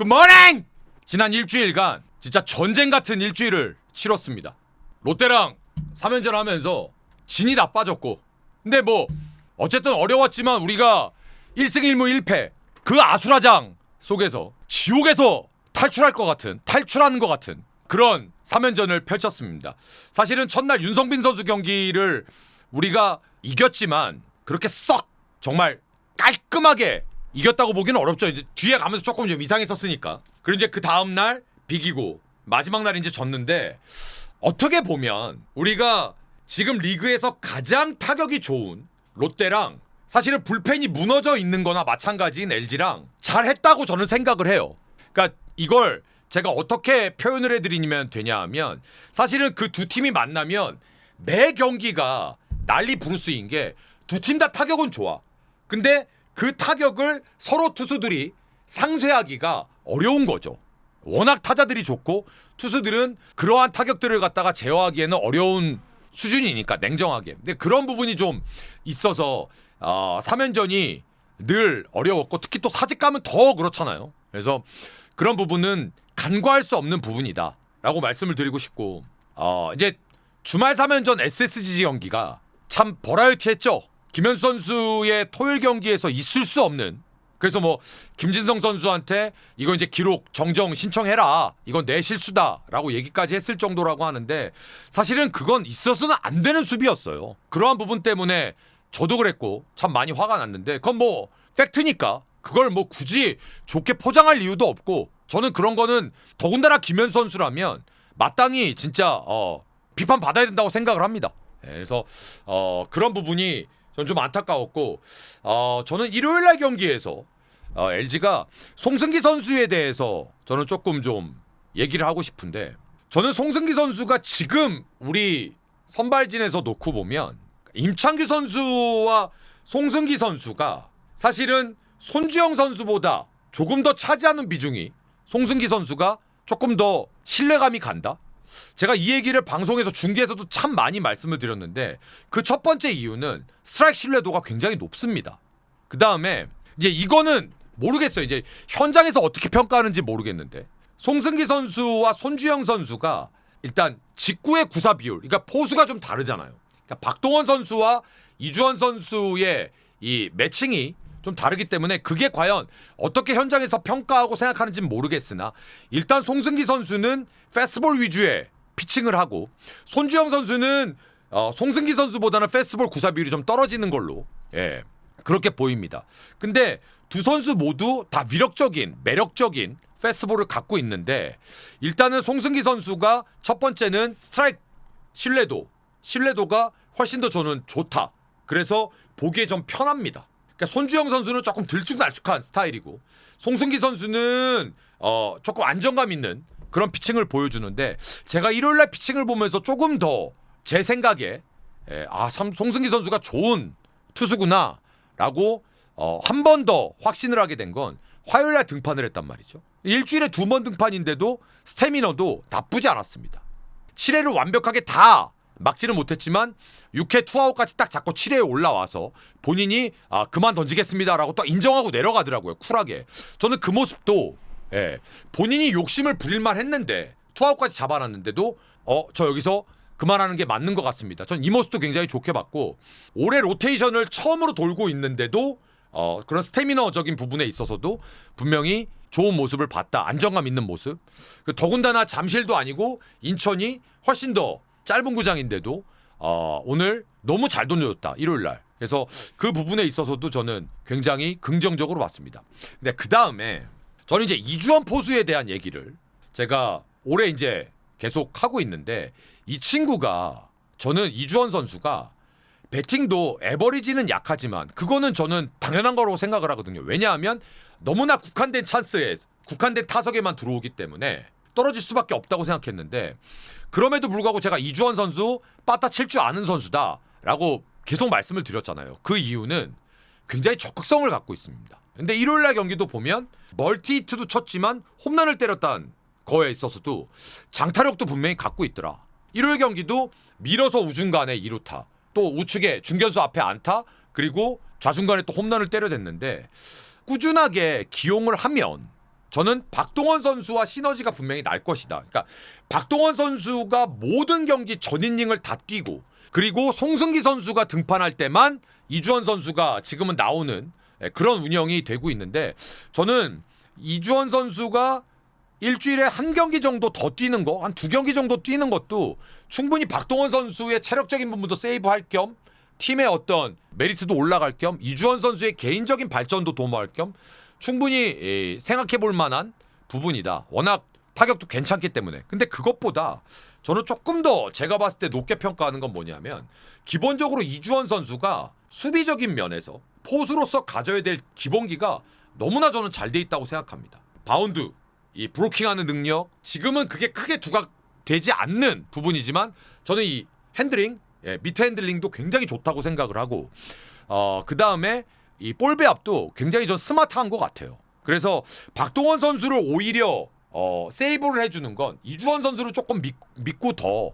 굿모닝! 지난 일주일간 진짜 전쟁 같은 일주일을 치렀습니다. 롯데랑 3연전 하면서 진이 다 빠졌고, 근데 뭐 어쨌든 어려웠지만 우리가 1승 1무 1패 그 아수라장 속에서 지옥에서 탈출할 것 같은, 탈출하는 것 같은 그런 3연전을 펼쳤습니다. 사실은 첫날 윤성빈 선수 경기를 우리가 이겼지만 그렇게 썩 정말 깔끔하게 이겼다고 보기는 어렵죠. 이제 뒤에 가면서 조금 좀 이상했었으니까. 그리고 이제 그 다음날 비기고 마지막 날 이제 졌는데, 어떻게 보면 우리가 지금 리그에서 가장 타격이 좋은 롯데랑 사실은 불펜이 무너져 있는 거나 마찬가지인 LG랑 잘했다고 저는 생각을 해요. 그러니까 이걸 제가 어떻게 표현을 해드리면 되냐 하면, 사실은 그 두 팀이 만나면 매 경기가 난리 부르스인 게 두 팀 다 타격은 좋아. 근데 그 타격을 서로 투수들이 상쇄하기가 어려운 거죠. 워낙 타자들이 좋고 투수들은 그러한 타격들을 갖다가 제어하기에는 어려운 수준이니까, 냉정하게. 근데 그런 부분이 좀 있어서 3연전이 늘 어려웠고, 특히 또 사직 가면 더 그렇잖아요. 그래서 그런 부분은 간과할 수 없는 부분이다 라고 말씀을 드리고 싶고, 이제 주말 3연전 SSG 경기가 참 버라이어티했죠. 김현수 선수의 토요일 경기에서 있을 수 없는, 그래서 뭐 김진성 선수한테 이거 이제 기록 정정 신청해라, 이건 내 실수다라고 얘기까지 했을 정도라고 하는데, 사실은 그건 있어서는 안 되는 수비였어요. 그러한 부분 때문에 저도 그랬고 참 많이 화가 났는데, 그건 뭐 팩트니까 그걸 뭐 굳이 좋게 포장할 이유도 없고, 저는 그런 거는 더군다나 김현수 선수라면 마땅히 진짜 비판 받아야 된다고 생각을 합니다. 그래서 그런 부분이 전 좀 안타까웠고, 저는 일요일날 경기에서 LG가 송승기 선수에 대해서 저는 조금 좀 얘기를 하고 싶은데, 저는 송승기 선수가 지금 우리 선발진에서 놓고 보면 임창규 선수와 송승기 선수가 사실은 손주영 선수보다 조금 더 차지하는 비중이 송승기 선수가 조금 더 신뢰감이 간다. 제가 이 얘기를 방송에서 중계에서도 참 많이 말씀을 드렸는데, 그 첫 번째 이유는 스트라이크 신뢰도가 굉장히 높습니다. 그 다음에 이제 이거는 모르겠어요. 이제 현장에서 어떻게 평가하는지 모르겠는데, 송승기 선수와 손주영 선수가 일단 직구의 구사 비율, 그러니까 포수가 좀 다르잖아요. 그러니까 박동원 선수와 이주원 선수의 이 매칭이 좀 다르기 때문에 그게 과연 어떻게 현장에서 평가하고 생각하는지는 모르겠으나, 일단 송승기 선수는 패스트볼 위주의 피칭을 하고, 손주영 선수는 송승기 선수보다는 패스트볼 구사 비율이 좀 떨어지는 걸로 그렇게 보입니다. 근데 두 선수 모두 다 위력적인, 매력적인 패스트볼을 갖고 있는데, 일단은 송승기 선수가 첫 번째는 스트라이크 신뢰도가 훨씬 더 저는 좋다. 그래서 보기에 좀 편합니다. 그러니까 손주영 선수는 조금 들쭉날쭉한 스타일이고, 송승기 선수는 조금 안정감 있는 그런 피칭을 보여주는데, 제가 일요일날 피칭을 보면서 조금 더 제 생각에 참 송승기 선수가 좋은 투수구나 라고 한 번 더 확신을 하게 된 건 화요일날 등판을 했단 말이죠. 일주일에 2번 등판인데도 스태미너도 나쁘지 않았습니다. 7회를 완벽하게 다 막지는 못했지만 6회 투아웃까지 딱 잡고 7회에 올라와서 본인이 그만 던지겠습니다라고 또 인정하고 내려가더라고요. 쿨하게. 저는 그 모습도 본인이 욕심을 부릴만 했는데 투아웃까지 잡아놨는데도 저 여기서 그만하는 게 맞는 것 같습니다. 전 이 모습도 굉장히 좋게 봤고, 올해 로테이션을 처음으로 돌고 있는데도 그런 스태미너적인 부분에 있어서도 분명히 좋은 모습을 봤다. 안정감 있는 모습. 더군다나 잠실도 아니고 인천이 훨씬 더 짧은 구장인데도 오늘 너무 잘 돌려줬다, 일요일날. 그래서 그 부분에 있어서도 저는 굉장히 긍정적으로 봤습니다. 근데 그 다음에 저는 이제 이주원 포수에 대한 얘기를 제가 올해 이제 계속 하고 있는데, 이 친구가, 저는 이주원 선수가 배팅도 에버리지는 약하지만 그거는 저는 당연한 거라고 생각을 하거든요. 왜냐하면 너무나 국한된 찬스에, 국한된 타석에만 들어오기 때문에 떨어질 수밖에 없다고 생각했는데, 그럼에도 불구하고 제가 이주원 선수 빠따 칠 줄 아는 선수다라고 계속 말씀을 드렸잖아요. 그 이유는 굉장히 적극성을 갖고 있습니다. 근데 일요일날 경기도 보면 멀티 히트도 쳤지만 홈런을 때렸다는 거에 있어서도 장타력도 분명히 갖고 있더라. 일요일 경기도 밀어서 우중간에 2루타, 또 우측에 중견수 앞에 안타, 그리고 좌중간에 또 홈런을 때려댔는데, 꾸준하게 기용을 하면 저는 박동원 선수와 시너지가 분명히 날 것이다. 그러니까 박동원 선수가 모든 경기 전 이닝을 다 뛰고 그리고 송승기 선수가 등판할 때만 이주원 선수가 지금은 나오는 그런 운영이 되고 있는데 저는 이주원 선수가 일주일에 한 경기 정도 더 뛰는 거, 한 2경기 정도 뛰는 것도 충분히 박동원 선수의 체력적인 부분도 세이브할 겸 팀의 어떤 메리트도 올라갈 겸 이주원 선수의 개인적인 발전도 도모할 겸 충분히 생각해 볼 만한 부분이다. 워낙 타격도 괜찮기 때문에. 근데 그것보다 저는 조금 더 제가 봤을 때 높게 평가하는 건 뭐냐면 기본적으로 이주원 선수가 수비적인 면에서 포수로서 가져야 될 기본기가 너무나 저는 잘 돼 있다고 생각합니다. 바운드, 이 브로킹하는 능력, 지금은 그게 크게 두각되지 않는 부분이지만 저는 이 핸들링, 미트 핸들링도 굉장히 좋다고 생각을 하고 그 다음에 이 볼 배합도 굉장히 전 스마트한 것 같아요. 그래서 박동원 선수를 오히려 세이브를 해주는 건 이주원 선수를 조금 믿고 더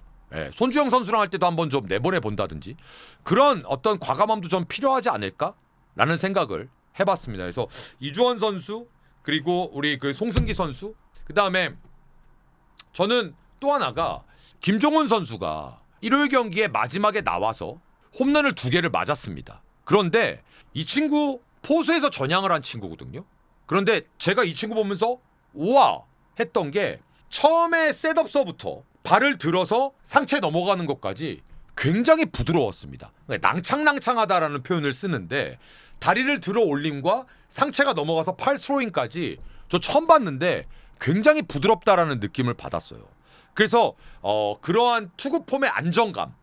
손주영 선수랑 할 때도 한번 좀 내보내 본다든지 그런 어떤 과감함도 좀 필요하지 않을까라는 생각을 해봤습니다. 그래서 이주원 선수 그리고 우리 그 송승기 선수 그 다음에 저는 또 하나가 김종훈 선수가 일요일 경기에 마지막에 나와서 홈런을 2개를 맞았습니다. 그런데 이 친구 포수에서 전향을 한 친구거든요. 그런데 제가 이 친구 보면서 우와 했던 게 처음에 셋업서부터 발을 들어서 상체 넘어가는 것까지 굉장히 부드러웠습니다. 낭창낭창하다라는 표현을 쓰는데 다리를 들어 올림과 상체가 넘어가서 팔 스로잉까지 저 처음 봤는데 굉장히 부드럽다라는 느낌을 받았어요. 그래서 그러한 투구 폼의 안정감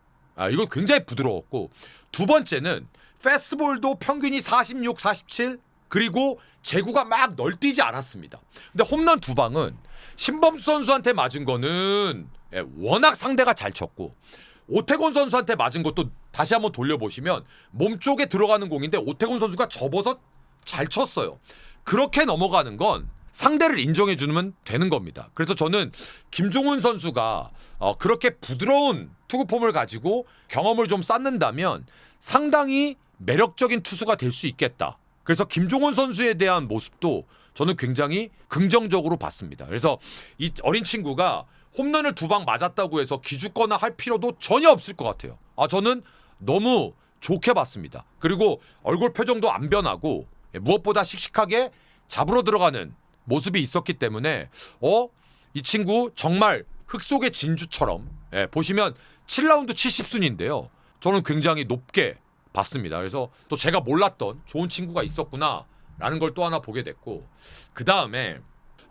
이거 굉장히 부드러웠고 두 번째는 패스트볼도 평균이 46, 47 그리고 제구가 막 널뛰지 않았습니다. 근데 홈런 2방은 신범수 선수한테 맞은 거는 워낙 상대가 잘 쳤고 오태곤 선수한테 맞은 것도 다시 한번 돌려보시면 몸쪽에 들어가는 공인데 오태곤 선수가 접어서 잘 쳤어요. 그렇게 넘어가는 건 상대를 인정해 주면 되는 겁니다. 그래서 저는 김종훈 선수가 그렇게 부드러운 투구폼을 가지고 경험을 좀 쌓는다면 상당히 매력적인 투수가 될 수 있겠다. 그래서 김종훈 선수에 대한 모습도 저는 굉장히 긍정적으로 봤습니다. 그래서 이 어린 친구가 홈런을 2방 맞았다고 해서 기죽거나 할 필요도 전혀 없을 것 같아요. 저는 너무 좋게 봤습니다. 그리고 얼굴 표정도 안 변하고 무엇보다 씩씩하게 잡으러 들어가는 모습이 있었기 때문에 이 친구 정말 흙 속의 진주처럼 보시면 7라운드 70순인데요. 저는 굉장히 높게 봤습니다. 그래서 또 제가 몰랐던 좋은 친구가 있었구나 라는 걸 또 하나 보게 됐고 그 다음에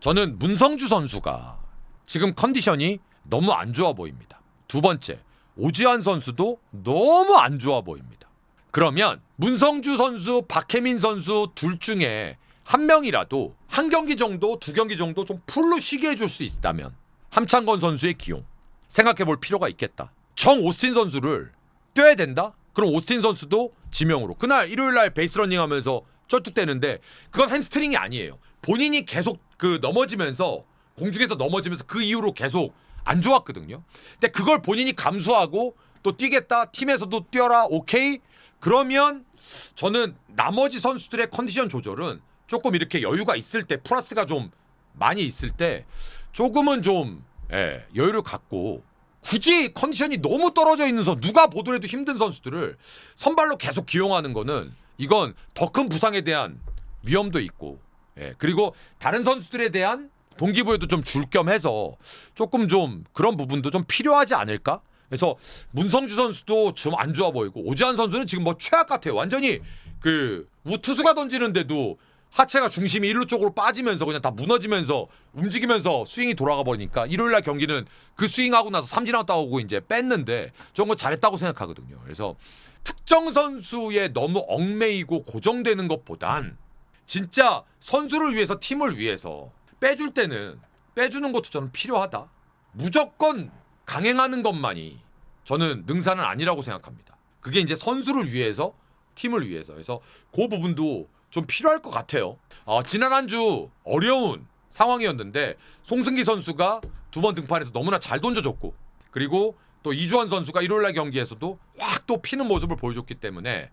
저는 문성주 선수가 지금 컨디션이 너무 안 좋아 보입니다. 두 번째 오지환 선수도 너무 안 좋아 보입니다. 그러면 문성주 선수, 박혜민 선수 둘 중에 한 명이라도 한 경기 정도, 2경기 정도 좀 풀로 쉬게 해줄 수 있다면 함창건 선수의 기용 생각해 볼 필요가 있겠다. 정 오스틴 선수를 뛰어야 된다? 그럼 오스틴 선수도 지명으로 그날 일요일날 베이스러닝 하면서 쩔뚝대는데 그건 햄스트링이 아니에요. 본인이 계속 그 넘어지면서 공중에서 넘어지면서 그 이후로 계속 안 좋았거든요. 근데 그걸 본인이 감수하고 또 뛰겠다. 팀에서도 뛰어라. 오케이. 그러면 저는 나머지 선수들의 컨디션 조절은 조금 이렇게 여유가 있을 때 플러스가 좀 많이 있을 때 조금은 좀 여유를 갖고 굳이 컨디션이 너무 떨어져 있는 선수 누가 보더라도 힘든 선수들을 선발로 계속 기용하는 거는 이건 더 큰 부상에 대한 위험도 있고 그리고 다른 선수들에 대한 동기부여도 좀 줄 겸 해서 조금 좀 그런 부분도 좀 필요하지 않을까? 그래서 문성주 선수도 좀 안 좋아 보이고 오지환 선수는 지금 뭐 최악 같아요. 완전히 그 우투수가 던지는데도 하체가 중심이 일루 쪽으로 빠지면서 그냥 다 무너지면서 움직이면서 스윙이 돌아가 버리니까 일요일날 경기는 그 스윙하고 나서 삼진 아웃 따오고 이제 뺐는데 저런 거 잘했다고 생각하거든요. 그래서 특정 선수에 너무 얽매이고 고정되는 것보단 진짜 선수를 위해서 팀을 위해서 빼줄 때는 빼주는 것도 저는 필요하다. 무조건 강행하는 것만이 저는 능사는 아니라고 생각합니다. 그게 이제 선수를 위해서 팀을 위해서 그래서 그 부분도 좀 필요할 것 같아요. 지난 한 주 어려운 상황이었는데 송승기 선수가 2번 등판해서 너무나 잘 던져줬고 그리고 또 이주환 선수가 일요일날 경기에서도 확 또 피는 모습을 보여줬기 때문에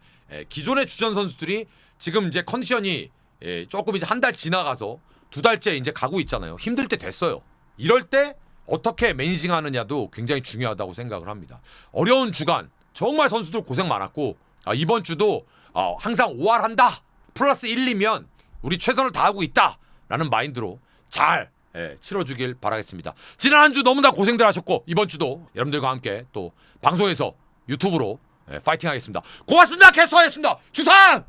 기존의 주전 선수들이 지금 이제 컨디션이 조금 이제 한 달 지나가서 두 달째 이제 가고 있잖아요. 힘들 때 됐어요. 이럴 때 어떻게 매니징 하느냐도 굉장히 중요하다고 생각을 합니다. 어려운 주간 정말 선수들 고생 많았고 이번 주도 항상 5할 한다 플러스 1, 2면 우리 최선을 다하고 있다라는 마인드로 잘 치러주길 바라겠습니다. 지난 한 주 너무나 고생들 하셨고 이번 주도 여러분들과 함께 또 방송에서 유튜브로 파이팅 하겠습니다. 고맙습니다. 캐스터였습니다. 주상!